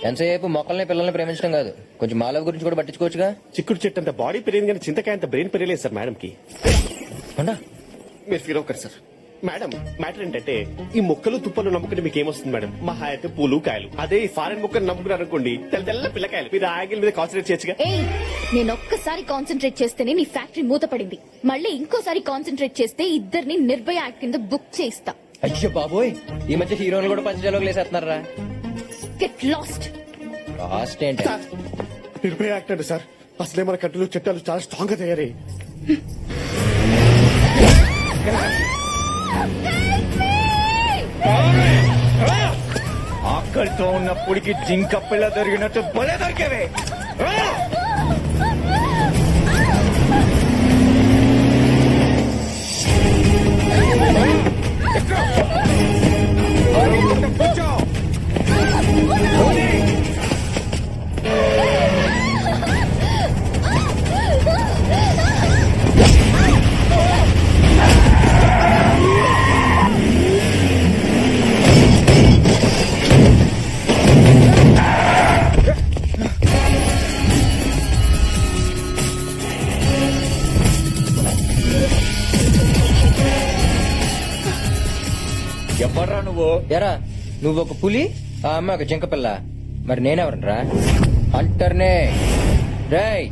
ఎంతసేపు మొక్కల్ని పిల్లల్ని ప్రేమించడం కాదు, కొంచెం మాలవ గురించి కూడా పట్టించుకోవచ్చుగా. చిక్కుడు చెట్టు అంత బాడీ పెరిగింది కానీ చింతకాయ అంత బ్రెయిన్ పెరగలేదు సార్ మేడం కి. అవునా? మీరు ఫీల్ అవ్వకండి సార్. మేడం మ్యాటర్ ఏంటంటే ఈ మొక్కలు తుప్పలు నమ్ముకుంటే మీకు ఏమొస్తుంది మేడం? మహా అయితే పూలు కాయలు. అదే ఈ ఫారెన్ మొక్కలు నమ్ముకున్నారు అనుకోండి, తెల్ల తెల్ల పిల్లకాయలు. మీరు ఆగిల్ మీద కాన్సన్ట్రేట్ చేయొచ్చుగా. ఏయ్, నేను ఒక్కసారి కాన్సన్ట్రేట్ చేస్తేనే నీ ఫ్యాక్టరీ మూతపడింది. మళ్ళీ ఇంకోసారి కాన్సన్ట్రేట్ చేస్తే ఇద్దరిని నిర్భయ యాక్ట్ కింద బుక్ చేస్తా. అయ్యో బాబోయ్, ఈ మధ్య హీరోలు కూడా పంచజాలోకి లేసేస్తున్నారా? Get lost. లాస్ట్ ఏంటి? సార్ నిర్భయ యాక్ట్ అండి సార్. అసలే మన కంట్రీలో చట్టాలు చాలా స్ట్రాంగ్ గా తయారయ్యాయి. ఆకలితో ఉన్నప్పటికి జింక పిల్ల దొరికినట్టు బలే దొరికేవే. ఎవర్రా నువ్వు? ఎరా, నువ్వు ఒక పులి, ఆ అమ్మాయి ఒక జింక పిల్ల, మరి నేనెవరనరా? హంటర్నే. రేయ్,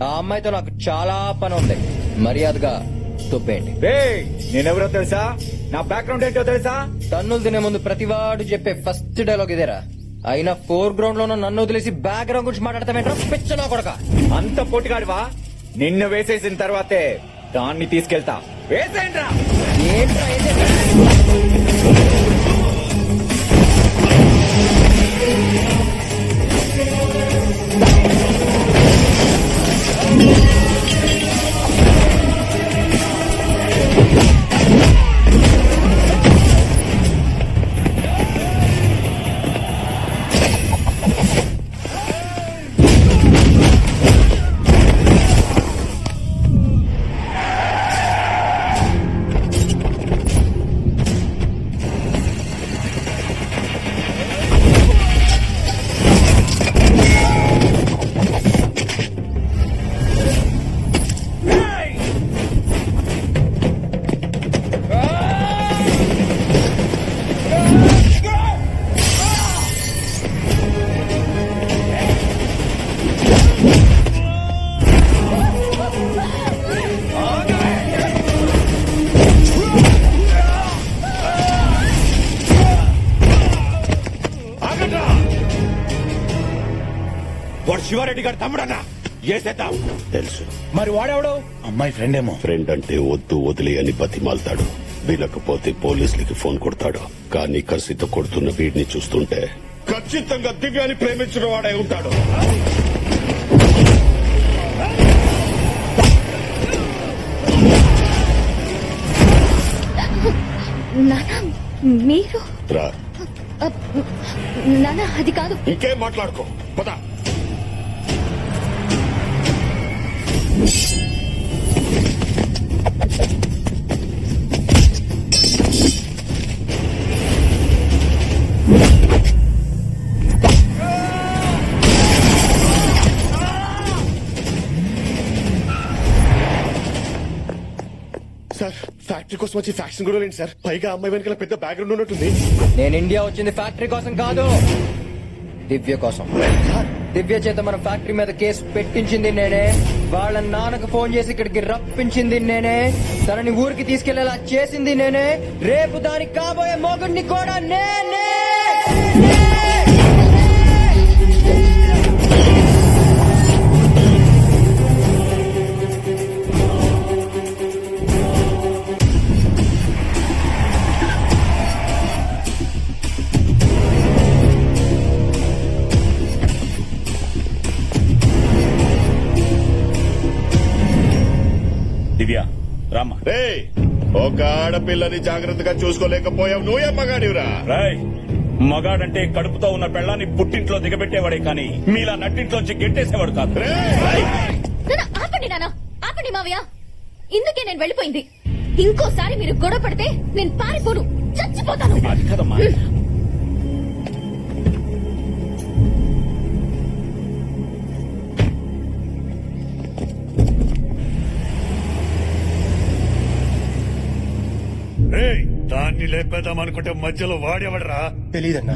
ఆ అమ్మాయితో నాకు చాలా పని ఉంది, మర్యాదగా తొప్పేయండి. నేనెవరో తెలుసా? నా బ్యాక్గ్రౌండ్ ఏంటో తెలుసా? తన్నులు తినే ముందు ప్రతివాడు చెప్పే ఫస్ట్ డైలాగ్ ఇదేరా. అయినా ఫోర్ గ్రౌండ్ లో నన్ను వదిలేసి బ్యాక్గ్రౌండ్ గురించి మాట్లాడతామేంట్రా పిచ్చనా కొడక? అంత పొట్టిగాడివా? నిన్ను వేసేసిన తర్వాతే దాన్ని తీసుకెళ్తా. వేసేయండ్రా. ఏంట్రా ఏసేది? వాడు శివారెడ్డి గారు తమ్ముడన్నా. ఏసేద్దాం. తెలుసు. మరి వాడెవడు? అమ్మాయి ఫ్రెండ్ ఏమో. ఫ్రెండ్ అంటే వద్దు వదిలే అని బతిమాలతాడు. వీలకపోతే పోలీసులకి ఫోన్ కొడతాడు. కానీ కసితో కొడుతున్న వీడిని చూస్తుంటే ఖచ్చితంగా దివ్యాన్ని ప్రేమించిన వాడే ఉంటాడు. నానా, మీరు? రా. నానా, అది కాదు. ఇంకేం మాట్లాడుకో, పద. సార్ ఫ్యాక్టరీ కోసం వచ్చి ఫ్యాక్షన్ కూడా లేండి సార్. పైగా అమ్మాయి వెనకాల పెద్ద బ్యాక్గ్రౌండ్ ఉన్నట్టుంది. నేను ఇండియా వచ్చింది ఫ్యాక్టరీ కోసం కాదు, దివ్య కోసం. దివ్య చేత మన ఫ్యాక్టరీ మీద కేసు పెట్టించింది నేనే. వాళ్ళ నాన్నకు ఫోన్ చేసి ఇక్కడికి రప్పించింది నేనే. తనని ఊరికి తీసుకెళ్లేలా చేసింది నేనే. రేపు దానికి కాబోయే మొగుడిని కూడా నేనే. దివ్య రామ్మా. ఒక ఆడపిల్లని జాగ్రత్తగా చూసుకోలేకపోయావు. నువ్వేం మగాడివిరా? మగాడంటే కడుపుతో ఉన్న పెళ్ళాన్ని పుట్టింట్లో దిగబెట్టేవాడే కానీ మీలా నట్టింట్లోంచి గెట్టేసేవాడు కాదు. ఆపండి నాన్న, ఆపండి మావయ్య. ఇందుకే నేను వెళ్ళిపోయింది. ఇంకోసారి మీరు గొడవ పడితే నేను పారిపోను, చచ్చిపోతాను. అది కదమ్మా. వాడిని లేపేద్దాం అనుకుంటే మధ్యలో వాడేవడరా? తెలీదన్నా,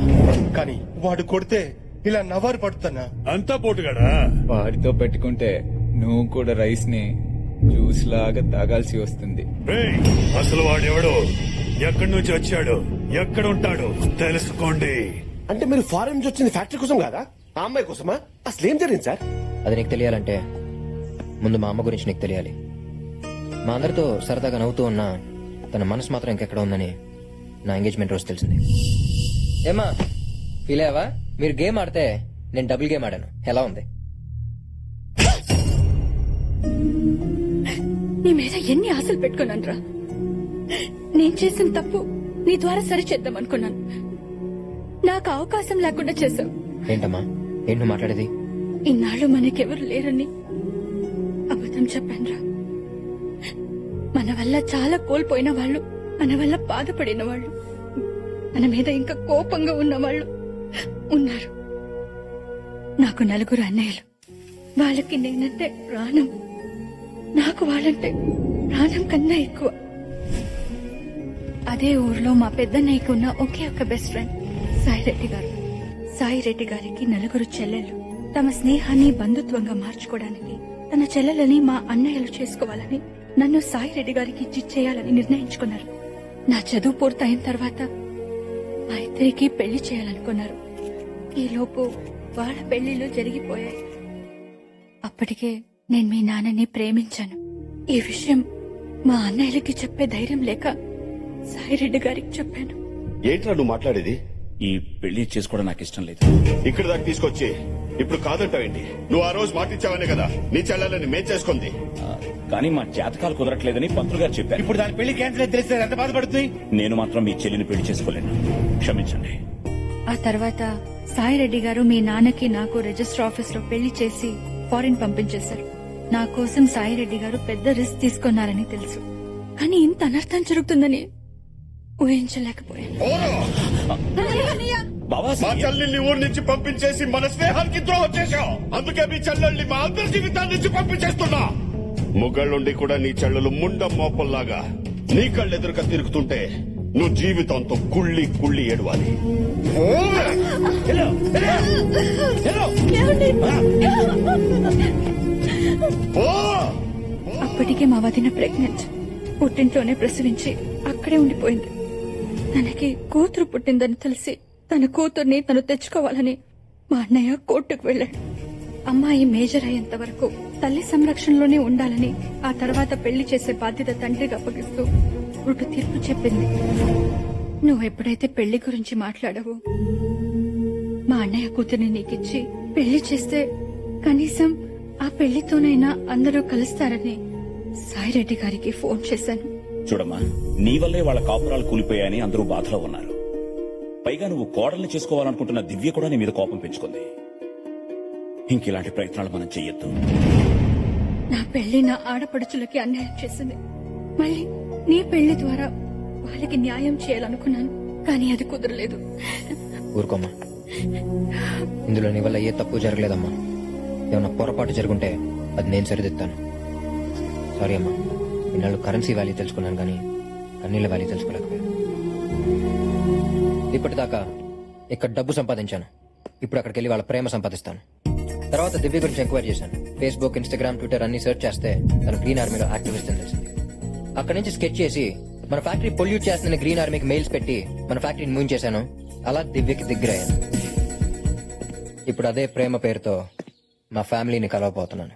కానీ వాడు కొడితే ఇలా నవ్వారు పడుతున్నా. అంతా పోటుగాడా? వాడితో పెట్టుకుంటే నువ్వు కూడా రైస్ ని జ్యూస్ లాగా తాగాల్సి వస్తుంది. రేయ్, అసలు వాడెవడో, ఎక్కడి నుంచి వచ్చాడు, ఎక్కడ ఉంటాడు తెలుసుకోండి. అంటే మీరు ఫారెన్ నుంచి వచ్చింది ఫ్యాక్టరీ కోసం కాదా? ఆ అమ్మాయి కోసమా? అసలు ఏం జరిగింది సార్? అది నీకు తెలియాలంటే ముందు మా అమ్మ గురించి నీకు తెలియాలి. మా అందరితో సరదాగా నవ్వుతూ ఉన్నా తన మనసు మాత్రం ఇంకెక్కడ ఉందని నా ఎంగేజ్మెంట్ రోజు తెలిసింది. ఏమా ఫీల్ అయ్యావా? మీరు గేమ్ ఆడితే నేను డబుల్ గేమ్ ఆడాను. ఎలా ఉంది? నీ మీద ఎన్ని ఆశలు పెట్టుకున్నాను రా. నేను చేసిన తప్పు నీ ద్వారా సరిచేద్దాం అనుకున్నాను. నాకు అవకాశం లేకుండా చేశావు. ఏంటమ్మా ఏంటి నువ్వు మాట్లాడేది? ఇన్నాళ్ళు మనకెవరు లేరని అబద్ధం చెప్పానురా. మన వల్ల చాలా కోల్పోయిన వాళ్ళు, మన వల్ల బాధపడిన వాళ్ళు, మన మీద ఇంకా కోపంగా ఉన్న వాళ్ళు ఉన్నారు. నాకు 4 అన్నయ్యలు. వాళ్ళకి నేనంటే ప్రాణం. నాకు వాళ్ళంటే ప్రాణం కన్నా ఎక్కువ. అదే ఊర్లో మా పెద్దన్నయ్యకు ఉన్న ఒకే ఒక బెస్ట్ ఫ్రెండ్ సాయిరెడ్డి గారు. సాయిరెడ్డి గారికి 4 చెల్లెళ్ళు. తమ స్నేహాన్ని బంధుత్వంగా మార్చుకోవడానికి తన చెల్లెలని మా అన్నయ్యలు చేసుకోవాలని నన్ను సాయిరెడ్డి గారికి ఇచ్చి చేయాలని నిర్ణయించుకున్నారు. నా చదువు పూర్తయిన తర్వాత మా ఇద్దరికి పెళ్లి చేయాలనుకున్నారు. ఈలోపు వాళ్ళ పెళ్లిళ్ళు జరిగిపోయాయి. అప్పటికే నేను మీ నాన్నని ప్రేమించాను. ఈ విషయం మా అన్నయ్యలకి చెప్పే ధైర్యం లేక సాయిరెడ్డి గారికి చెప్పాను. ఏంట్రా నువ్వు మాట్లాడేది? ఈ పెళ్లి చేసుకోవడం నాకు ఇష్టం లేదు. ఇక్కడ దాకా తీసుకొచ్చి ఇప్పుడు కాదంటావేంటి? నువ్వు ఆ రోజు మాటిచ్చావనే కదా నీ చెల్లెలని మేం చేసుకుంది. కానీ మా జాతకాలు కుదరట్లేదని పంతులు గారు చెప్పారు. ఇప్పుడు దాని పెళ్లి క్యాన్సిల్ తెలిస్తే ఎంత బాధపడుతుంది? నేను మాత్రం మీ చెల్లిని పెళ్లి చేసుకోలేను. క్షమించండి. ఆ తర్వాత సాయిరెడ్డి గారు మీ నాన్నకి నాకు రిజిస్టర్ ఆఫీస్ లో పెళ్లి చేసి ఫారిన్ పంపించేశారు. నా కోసం సాయిరెడ్డి గారు పెద్ద రిస్క్ తీసుకున్నారని తెలుసు. కానీ ఇంత అనర్థం జరుగుతుందని ఊహించలేకపోయాను. బావా మా చెల్లెల్ని ఊరి నుంచి పంపించేసి మన స్నేహానికి ద్రోహం చేశావు. అందుకే మీ చెల్లెల్ని మా అందరి జీవితాల నుంచి పంపించేస్తున్నా. ముగ్గుళ్ళుండి కూడా నీ చెల్లెలు ముండం మోపల్లాగా నీ కళ్ళెదురుగా తిరుగుతుంటే నువ్వు జీవితంతో కుళ్ళి కుళ్ళి ఏడవాలి. అప్పటికే మా వదిన ప్రెగ్నెంట్. పుట్టింట్లోనే ప్రసవించి అక్కడే ఉండిపోయింది. తనకి కూతురు పుట్టిందని తెలిసి తన కూతుర్ని తను తెచ్చుకోవాలని మా అన్నయ్య కోర్టుకు వెళ్ళాడు. అమ్మాయి మేజర్ అయ్యేంత వరకు తల్లి సంరక్షణలోనే ఉండాలని, ఆ తర్వాత పెళ్లి చేసే బాధ్యత తండ్రికి అప్పగిస్తూ రుటు తీర్పు చెప్పింది. నువ్వెప్పుడైతే పెళ్లి గురించి మాట్లాడావో మా అన్నయ్య కూతుర్ని నీకిచ్చి పెళ్లి చేస్తే కనీసం ఆ పెళ్లితోనైనా అందరూ కలుస్తారని సాయిరెడ్డి గారికి ఫోన్ చేశాను. చూడమ్మా, నీ వల్లే వాళ్ళ కాపురాలు కూలిపోయాయని అందరూ బాధలో ఉన్నారు. పైగా నువ్వు కోడల్ని చేసుకోవాలనుకుంటున్న దివ్య కూడా నీ మీద కోపం పెంచుకుంది. ఇంకిలాంటి ప్రయత్నాలు మనం చెయ్యొద్దు. నా పెళ్లి నా ఆడపడుచులకి అన్యాయం చేసింది. మళ్ళీ నీ పెళ్లి ద్వారా వాళ్ళకి న్యాయం చేయాలనుకున్నాను, కానీ అది కుదరలేదు. ఊరుకోమ్మా, ఇందులో నీ వల్ల ఏ తప్పు జరగలేదమ్మా. ఏమన్నా పొరపాటు జరుగుంటే అది నేను సరిదిద్దాను. సారీ అమ్మా. ఇన్నాళ్ళు కరెన్సీ వాల్యూ తెలుసుకున్నాను కానీ కన్నీళ్ళ వాల్యూ తెలుసుకోలేకపోయాను. ఇప్పటిదాకా ఇక్కడ డబ్బు సంపాదించాను. ఇప్పుడు అక్కడికి వెళ్ళి వాళ్ళ ప్రేమ సంపాదిస్తాను. తర్వాత దివ్య గురించి ఎంక్వైరీ చేశాను. ఫేస్బుక్, ఇన్స్టాగ్రామ్, ట్విట్టర్ అన్ని సెర్చ్ చేస్తే తను గ్రీన్ ఆర్మీలో యాక్టివిస్ట్ అని తెలిసింది. అక్కడి నుంచి స్కెచ్ చేసి మన ఫ్యాక్టరీ పొల్యూట్ చేస్తున్న గ్రీన్ ఆర్మీకి మెయిల్స్ పెట్టి మన ఫ్యాక్టరీని మూవ్ చేశాను. అలా దివ్యకి దగ్గరయ్యాను. ఇప్పుడు అదే ప్రేమ పేరుతో మా ఫ్యామిలీని కలవబోతున్నాను.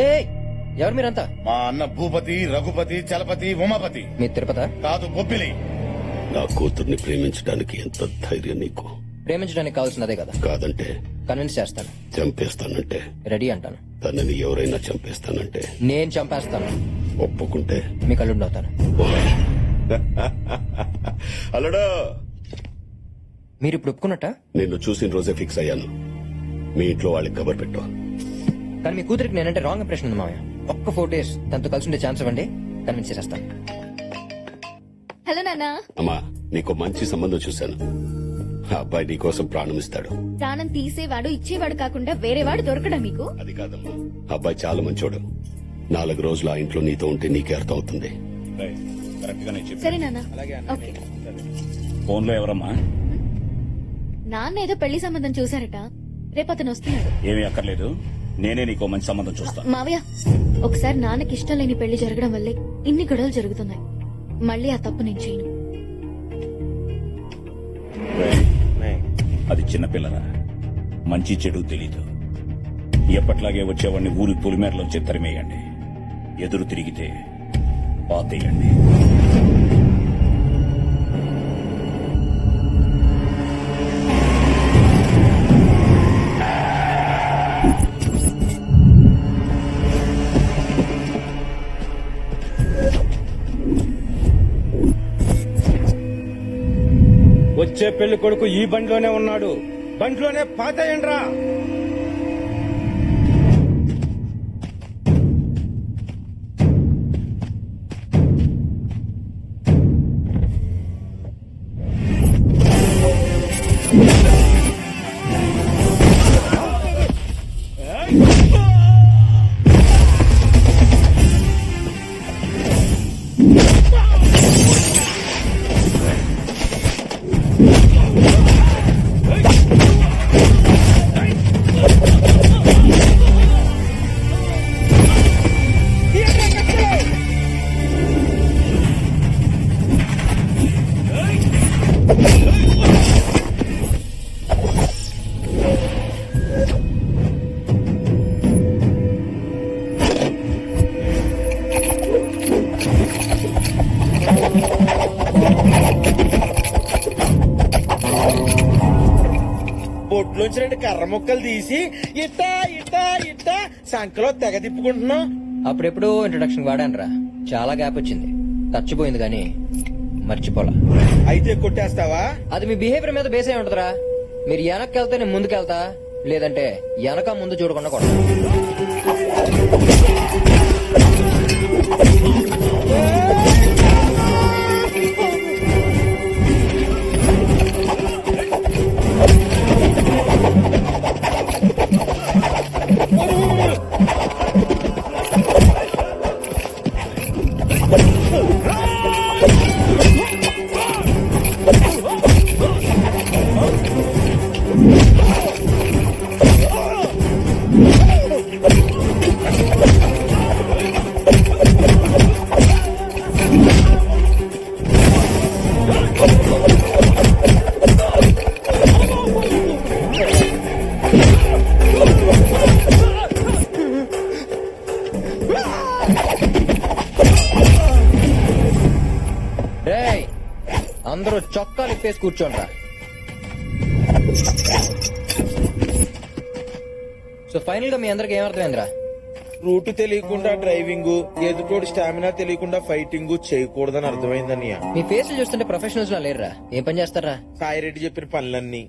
ఏయ్, ఎవరు మీరంతా? మా అన్న భూపతి, రఘుపతి, చలపతి, ఉమాపతి. మీ తిరుపత? కాదు, బొబ్బిలి. నా కూతుర్ని ప్రేమించడానికి ఎంత ధైర్యం నీకు? ప్రేమించడానికి కావాల్సినదే కదా. కాదంటే కన్విన్స్ చేస్తాను. చంపేస్తానంటే? రెడీ అంటాను. తనని ఎవరైనా చంపేస్తానంటే? నేను చంపేస్తాను. ఒప్పుకుంటే మీ కళ్ళుండి అవుతాను. అలడా, మీరు ఇప్పుడు ఒప్పుకున్నట్ట? నిన్ను చూసిన రోజే ఫిక్స్ అయ్యాను. మీ ఇంట్లో వాళ్ళకి కబర్ పెట్టు. కానీ మీ కూతురికి నేనంటే రాంగ్ ఇంప్రెషన్ ఉంది మామయ్య. ఒక్క 4 days తనతో కలిసి ఉండే ఛాన్స్ ఇవ్వండి, కన్విన్స్ చేసేస్తాను. హలో నాన్న. అమ్మా, నీకు మంచి సంబంధం చూశాను. ఆ అబ్బాయి నీ కోసం ప్రాణం ఇస్తాడు. ప్రాణం తీసేవాడు ఇచ్చేవాడు కాకుండా వేరేవాడు దొరకడా మీకు? అది కాదమ్మా, అబ్బాయి చాలా మంచోడు. 4 రోజులు ఆ ఇంట్లో నీతో ఉంటే నీకే అర్థం అవుతుంది. కరెక్ట్ గానే చెప్పు. సరే నాన్న. ఓకే. ఫోన్ లో ఎవరమ్మా? నాన్న ఏదో పెళ్లి సంబంధం చూసారట, రేపు అతను వస్తున్నాడు. ఏమీ అక్కర్లేదు, నేనే నీకు మంచి సంబంధం చూస్తాను. మావయ్య, ఒకసారి నాన్నకి ఇష్టం లేని పెళ్లి జరగడం వల్లే ఇన్ని గొడవలు జరుగుతున్నాయి. మళ్ళీ ఆ తప్పు నేను చేయను. అది చిన్నపిల్లరా, మంచి చెడు తెలీదు. ఎప్పట్లాగే వచ్చేవాడిని ఊరి పులిమేరలోంచి తరిమేయండి. ఎదురు తిరిగితే పాతేయండి. వచ్చే పెళ్లి కొడుకు ఈ బండిలోనే ఉన్నాడు. బండిలోనే పాతేయండ్రా. బొట్లోంచి 2 కర్ర ముక్కలు తీసి ఇట్టా ఇట్టా ఇట్టా సంకలో తెగ తిప్పుకుంటున్నాం. అప్పుడెప్పుడు ఇంట్రొడక్షన్ వాడానురా, చాలా గ్యాప్ వచ్చింది. తచ్చిపోయింది కానీ మర్చిపోలా. అయితే కొట్టేస్తావా? అది మీ బిహేవియర్ మీద బేస్ అయి ఉంటదిరా. మీరు వెనక్కి వెళ్తే నేను ముందుకెళ్తా, లేదంటే వెనక ముందు చూడకుండా కొడతా. రేయ్, అందరూ చొక్కాలు ఇప్పేసి కూర్చోండ్రా. సో ఫైనల్ గా మీ అందరికి ఏమర్థమైందిరా? రూట్ తెలియకుండా డ్రైవింగ్, ఎదుటోడి స్టామినా తెలియకుండా ఫైటింగ్ చేయకూడదని అర్థమైందన్నయ్య. మీ ఫేస్లు చూస్తుంటే ప్రొఫెషనల్స్ లా లేరురా. ఏం పని చేస్తారా? సాయిరెడ్డి చెప్పిన పనులన్నీ.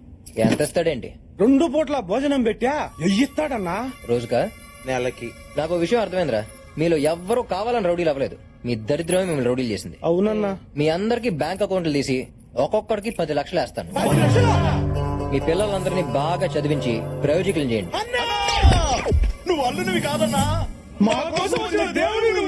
ఎంత ఇస్తాడేంటి? 2 పూట్ల భోజనం పెట్టా ఎయ్యిస్తాడన్నా రోజుకా? నెలకి. నాకు ఓ విషయం అర్థమైందిరా. మీలో ఎవ్వరూ కావాలని రౌడీలు అవ్వలేదు. మీ దరిద్రమే మిమ్మల్ని రౌడీలు చేసింది. అవునన్నా. మీ అందరికి బ్యాంక్ అకౌంట్లు తీసి ఒక్కొక్కడికి 10 లక్షలు వేస్తాను. మీ పిల్లలందరినీ బాగా చదివించి ప్రయోజకులు చేయండి. నువ్వు అల్లునివి కాదన్నా, మా కోసం వచ్చిన దేవుడు.